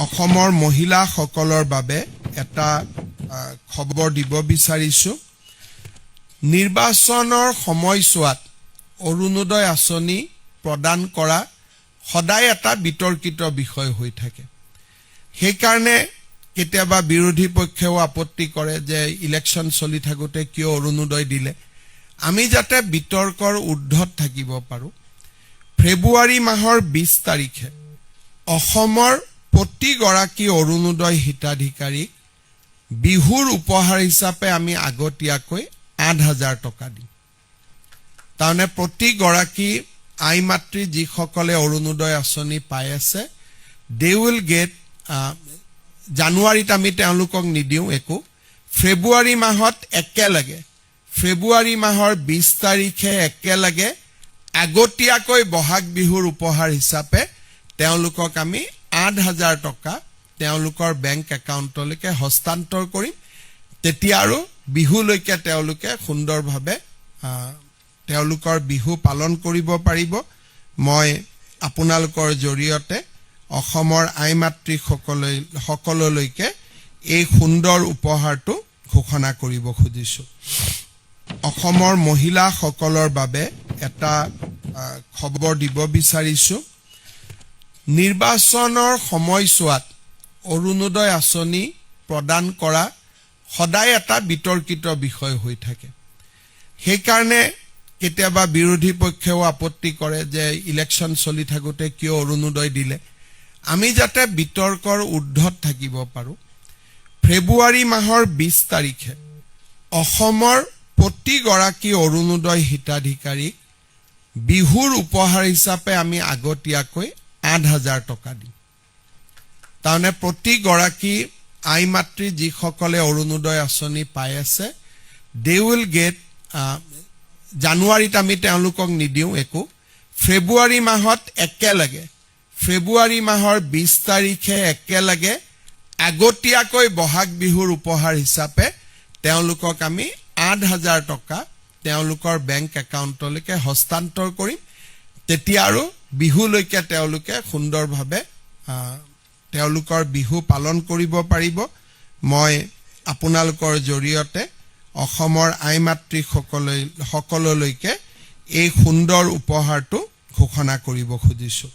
অসমৰ মহিলাসকলৰ বাবে এটা খবৰ দিব বিচাৰিছো। নিৰ্বাচনৰ সময়ছোৱাত অৰুণোদয় আঁচনি প্ৰদান কৰা সদায় এটা বিতৰ্কিত বিষয় হৈ থাকে। সেইকাৰণে কেতিয়াবা বিৰোধী পক্ষেও আপত্তি কৰে যে ইলেকশ্যন চলি থাকোঁতে কিয় অৰুণোদয় দিলে। আমি যাতে বিতৰ্কৰ ঊৰ্ধত থাকিব পাৰোঁ, ফেব্ৰুৱাৰী মাহৰ 20 তাৰিখে অসমৰ প্ৰতিগৰাকী অৰুণোদয় হিতাধিকাৰীক বিহুৰ উপহাৰ হিচাপে আমি আগতীয়াকৈ 8,000 টকা দিম। তাৰমানে প্ৰতিগৰাকী আই মাতৃ যিসকলে অৰুণোদয় আঁচনি পাই আছে, দে উইল গেট, জানুৱাৰীত আমি তেওঁলোকক নিদিওঁ একো, ফেব্ৰুৱাৰী মাহত একেলগে ফেব্ৰুৱাৰী মাহৰ 20 তাৰিখে একেলগে আগতীয়াকৈ বহাগ বিহুৰ উপহাৰ হিচাপে তেওঁলোকক আমি 8,000 টকা তেওঁলোকৰ বেংক একাউণ্টলৈকে হস্তান্তৰ কৰিম। তেতিয়া আৰু বিহুলৈকে তেওঁলোকে সুন্দৰভাৱে তেওঁলোকৰ বিহু পালন কৰিব পাৰিব। মই আপোনালোকৰ জৰিয়তে অসমৰ আই মাতৃ সকললৈকে এই সুন্দৰ উপহাৰটো ঘোষণা কৰিব খুজিছোঁ। অসমৰ মহিলাসকলৰ বাবে এটা খবৰ দিব বিচাৰিছো। নিৰ্বাচনৰ সময়ছোৱাত অৰুণোদয় আঁচনি প্ৰদান কৰা সদায় এটা বিতৰ্কিত বিষয় হৈ থাকে। সেইকাৰণে কেতিয়াবা বিৰোধী পক্ষেও আপত্তি কৰে যে ইলেকশ্যন চলি থাকোঁতে কিয় অৰুণোদয় দিলে। আমি যাতে বিতৰ্কৰ ঊৰ্ধত থাকিব পাৰোঁ, ফেব্ৰুৱাৰী মাহৰ 20 তাৰিখে অসমৰ প্ৰতিগৰাকী অৰুণোদয় হিতাধিকাৰীক বিহুৰ উপহাৰ হিচাপে আমি আগতীয়াকৈ 8,000 টকা দিম। তাৰমানে প্ৰতিগৰাকী আই মাতৃ যিসকলে অৰুণোদয় আঁচনি পাই আছে, দে উইল গেট, জানুৱাৰীত আমি তেওঁলোকক নিদিওঁ একো, ফেব্ৰুৱাৰী মাহত একেলগে ফেব্ৰুৱাৰী মাহৰ 20 তাৰিখে একেলগে আগতীয়াকৈ বহাগ বিহুৰ উপহাৰ হিচাপে তেওঁলোকক আমি 8,000 টকা তেওঁলোকৰ বেংক একাউণ্টলৈকে হস্তান্তৰ কৰিম। তেতিয়া আৰু বিহুলৈকে তেওঁলোকে সুন্দৰভাৱে তেওঁলোকৰ বিহু পালন কৰিব পাৰিব। মই আপোনালোকৰ জৰিয়তে অসমৰ আই মাতৃ সকললৈকে এই সুন্দৰ উপহাৰটো ঘোষণা কৰিব খুজিছোঁ।